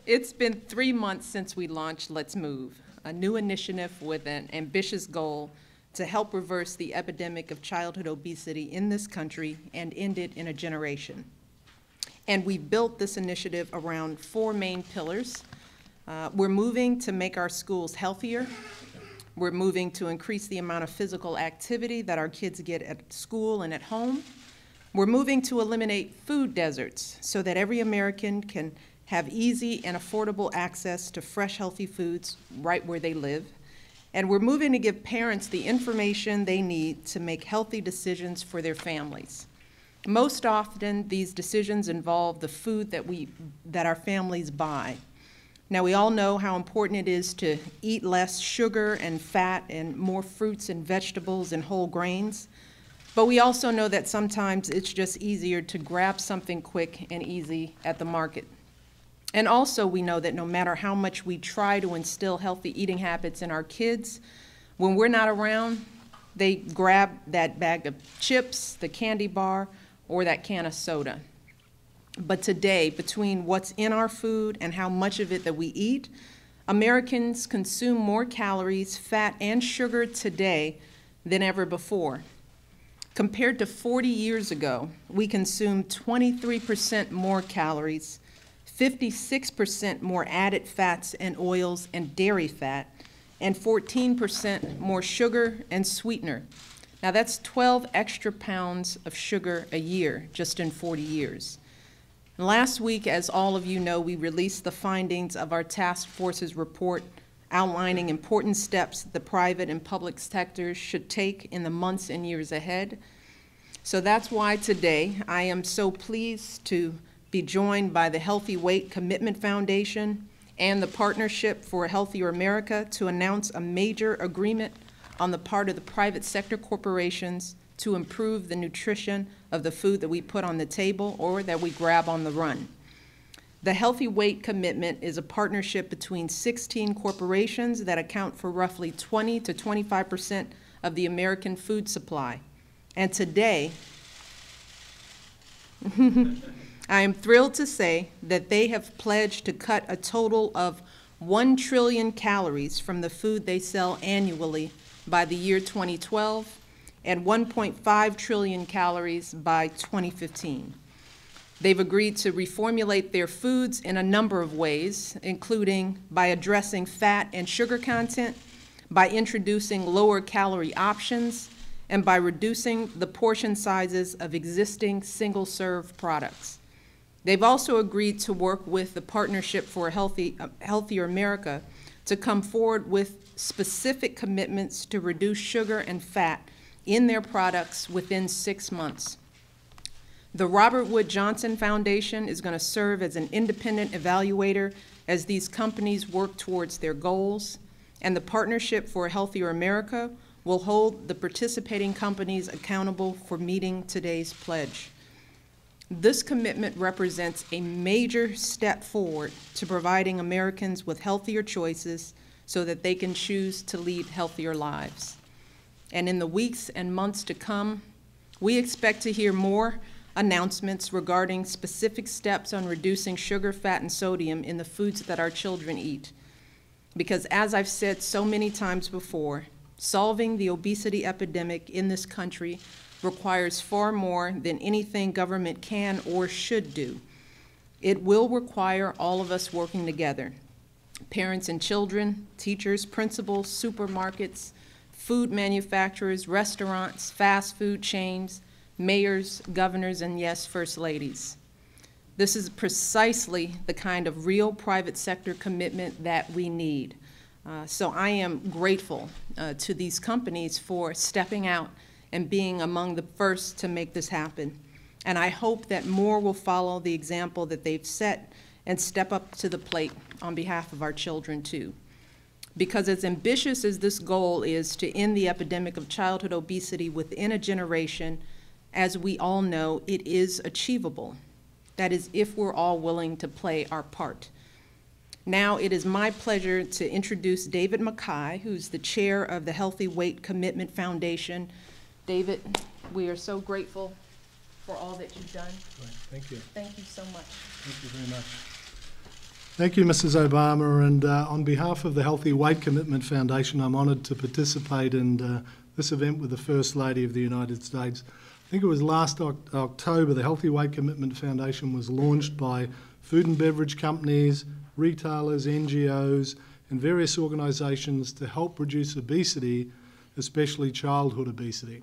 It's been 3 months since we launched Let's Move, a new initiative with an ambitious goal to help reverse the epidemic of childhood obesity in this country and end it in a generation. And we built this initiative around 4 main pillars. We're moving to make our schools healthier. We're moving to increase the amount of physical activity that our kids get at school and at home. We're moving to eliminate food deserts so that every American can have easy and affordable access to fresh, healthy foods right where they live. And we're moving to give parents the information they need to make healthy decisions for their families. Most often, these decisions involve the food that our families buy. Now, we all know how important it is to eat less sugar and fat and more fruits and vegetables and whole grains. But we also know that sometimes it's just easier to grab something quick and easy at the market. And also we know that no matter how much we try to instill healthy eating habits in our kids, when we're not around, they grab that bag of chips, the candy bar, or that can of soda. But today, between what's in our food and how much of it that we eat, Americans consume more calories, fat, and sugar today than ever before. Compared to 40 years ago, we consume 23% more calories, 56% more added fats and oils and dairy fat, and 14% more sugar and sweetener. Now that's 12 extra pounds of sugar a year, just in 40 years. And last week, as all of you know, we released the findings of our task force's report outlining important steps the private and public sectors should take in the months and years ahead. So that's why today I am so pleased to be joined by the Healthy Weight Commitment Foundation and the Partnership for a Healthier America to announce a major agreement on the part of the private sector corporations to improve the nutrition of the food that we put on the table or that we grab on the run. The Healthy Weight Commitment is a partnership between 16 corporations that account for roughly 20 to 25% of the American food supply. And today, I am thrilled to say that they have pledged to cut a total of 1 trillion calories from the food they sell annually by the year 2012 and 1.5 trillion calories by 2015. They've agreed to reformulate their foods in a number of ways, including by addressing fat and sugar content, by introducing lower calorie options, and by reducing the portion sizes of existing single-serve products. They've also agreed to work with the Partnership for a Healthier America to come forward with specific commitments to reduce sugar and fat in their products within 6 months. The Robert Wood Johnson Foundation is going to serve as an independent evaluator as these companies work towards their goals, and the Partnership for a Healthier America will hold the participating companies accountable for meeting today's pledge. This commitment represents a major step forward to providing Americans with healthier choices so that they can choose to lead healthier lives. And in the weeks and months to come, we expect to hear more announcements regarding specific steps on reducing sugar, fat, and sodium in the foods that our children eat. Because as I've said so many times before, solving the obesity epidemic in this country requires far more than anything government can or should do. It will require all of us working together, parents and children, teachers, principals, supermarkets, food manufacturers, restaurants, fast food chains, mayors, governors, and yes, first ladies. This is precisely the kind of real private sector commitment that we need. So I am grateful to these companies for stepping out and being among the first to make this happen. And I hope that more will follow the example that they've set and step up to the plate on behalf of our children too. Because as ambitious as this goal is to end the epidemic of childhood obesity within a generation, as we all know, it is achievable. That is, if we're all willing to play our part. Now it is my pleasure to introduce David Mackay, who's the chair of the Healthy Weight Commitment Foundation. David, we are so grateful for all that you've done. Right. Thank you. Thank you so much. Thank you very much. Thank you, Mrs. Obama, and on behalf of the Healthy Weight Commitment Foundation, I'm honoured to participate in this event with the First Lady of the United States. I think it was last October, the Healthy Weight Commitment Foundation was launched by food and beverage companies, retailers, NGOs, and various organisations to help reduce obesity, especially childhood obesity.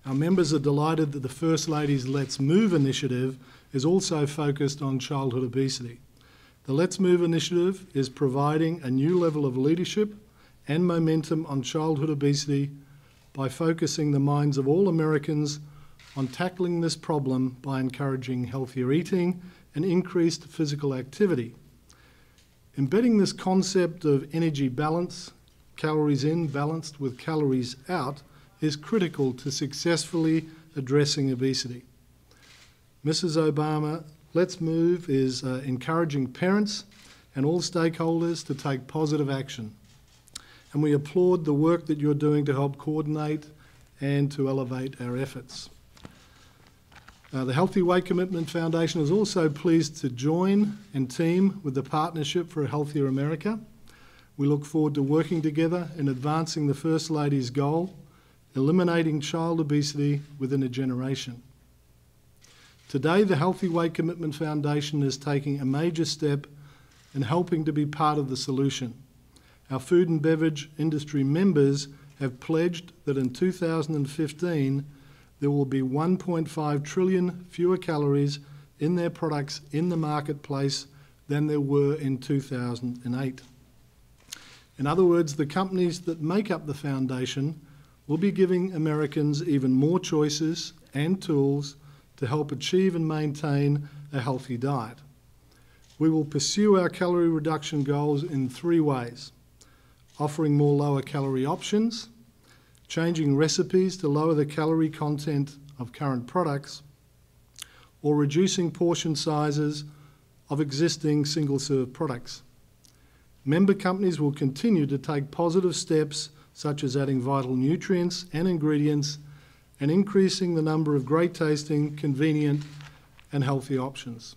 Our members are delighted that the First Lady's Let's Move initiative is also focused on childhood obesity. The Let's Move initiative is providing a new level of leadership and momentum on childhood obesity by focusing the minds of all Americans on tackling this problem by encouraging healthier eating and increased physical activity. Embedding this concept of energy balance, calories in balanced with calories out, is critical to successfully addressing obesity. Mrs. Obama, Let's Move is encouraging parents and all stakeholders to take positive action. And we applaud the work that you're doing to help coordinate and to elevate our efforts. The Healthy Weight Commitment Foundation is also pleased to join and team with the Partnership for a Healthier America. We look forward to working together in advancing the First Lady's goal, eliminating child obesity within a generation. Today, the Healthy Weight Commitment Foundation is taking a major step in helping to be part of the solution. Our food and beverage industry members have pledged that in 2015 there will be 1.5 trillion fewer calories in their products in the marketplace than there were in 2008. In other words, the companies that make up the foundation will be giving Americans even more choices and tools to help achieve and maintain a healthy diet. We will pursue our calorie reduction goals in 3 ways: offering more lower calorie options, changing recipes to lower the calorie content of current products, or reducing portion sizes of existing single-serve products. Member companies will continue to take positive steps such as adding vital nutrients and ingredients and increasing the number of great-tasting, convenient and healthy options.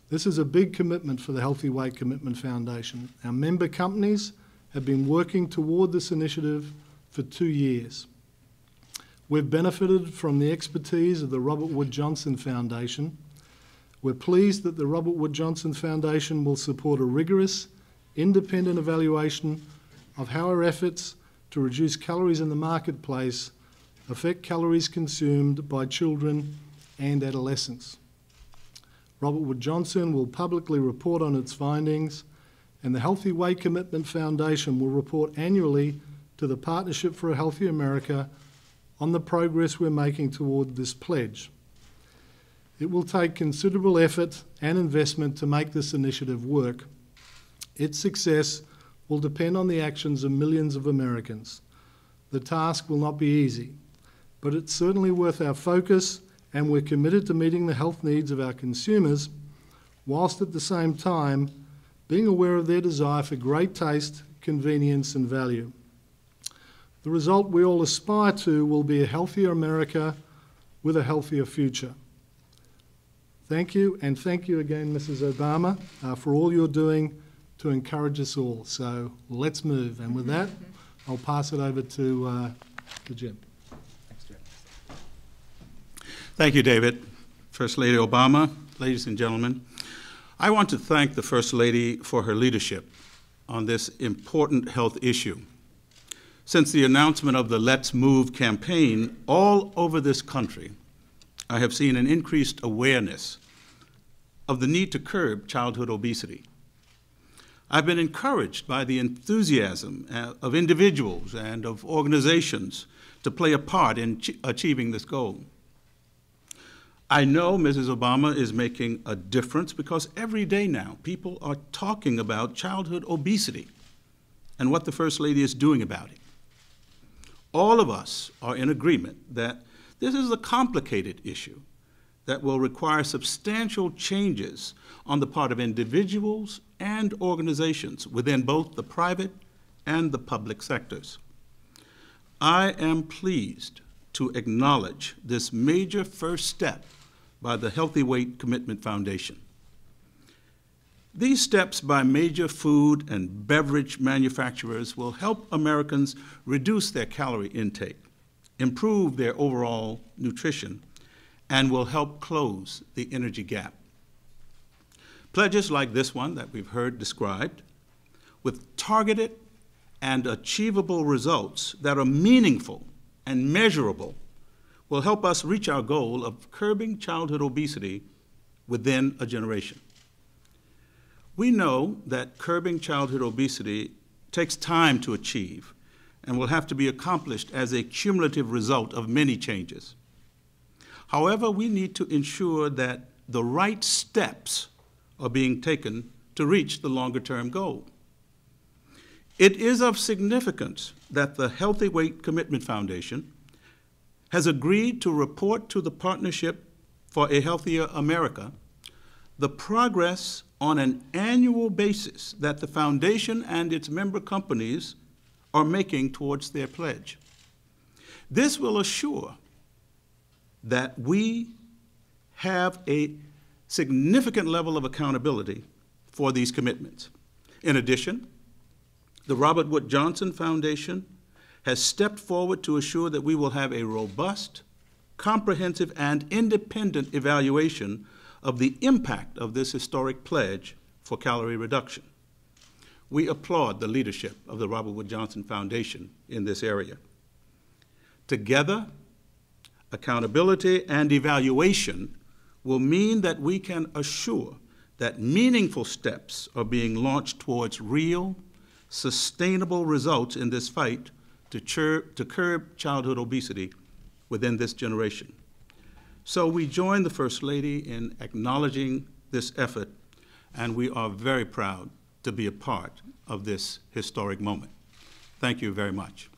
This is a big commitment for the Healthy Weight Commitment Foundation. Our member companies have been working toward this initiative for 2 years. We've benefited from the expertise of the Robert Wood Johnson Foundation. We're pleased that the Robert Wood Johnson Foundation will support a rigorous, independent evaluation of how our efforts to reduce calories in the marketplace affect calories consumed by children and adolescents. Robert Wood Johnson will publicly report on its findings, and the Healthy Weight Commitment Foundation will report annually to the Partnership for a Healthier America on the progress we're making toward this pledge. It will take considerable effort and investment to make this initiative work. Its success will depend on the actions of millions of Americans. The task will not be easy, but it's certainly worth our focus, and we're committed to meeting the health needs of our consumers, whilst at the same time being aware of their desire for great taste, convenience and value. The result we all aspire to will be a healthier America with a healthier future. Thank you, and thank you again, Mrs. Obama, for all you're doing to encourage us all. So let's move. And with that, I'll pass it over to Jim. Thanks, Jim. Thank you, David. First Lady Obama, ladies and gentlemen, I want to thank the First Lady for her leadership on this important health issue. Since the announcement of the Let's Move campaign all over this country, I have seen an increased awareness of the need to curb childhood obesity. I've been encouraged by the enthusiasm of individuals and of organizations to play a part in achieving this goal. I know Mrs. Obama is making a difference because every day now people are talking about childhood obesity and what the First Lady is doing about it. All of us are in agreement that this is a complicated issue that will require substantial changes on the part of individuals and organizations within both the private and the public sectors. I am pleased to acknowledge this major first step by the Healthy Weight Commitment Foundation. These steps by major food and beverage manufacturers will help Americans reduce their calorie intake, improve their overall nutrition, and will help close the energy gap. Pledges like this one that we've heard described, with targeted and achievable results that are meaningful and measurable, will help us reach our goal of curbing childhood obesity within a generation. We know that curbing childhood obesity takes time to achieve and will have to be accomplished as a cumulative result of many changes. However, we need to ensure that the right steps are being taken to reach the longer-term goal. It is of significance that the Healthy Weight Commitment Foundation has agreed to report to the Partnership for a Healthier America the progress on an annual basis that the foundation and its member companies are making towards their pledge. This will assure that we have a significant level of accountability for these commitments. In addition, the Robert Wood Johnson Foundation has stepped forward to assure that we will have a robust, comprehensive, and independent evaluation of the impact of this historic pledge for calorie reduction. We applaud the leadership of the Robert Wood Johnson Foundation in this area. Together, accountability and evaluation will mean that we can assure that meaningful steps are being launched towards real, sustainable results in this fight to curb childhood obesity within this generation. So we join the First Lady in acknowledging this effort, and we are very proud to be a part of this historic moment. Thank you very much.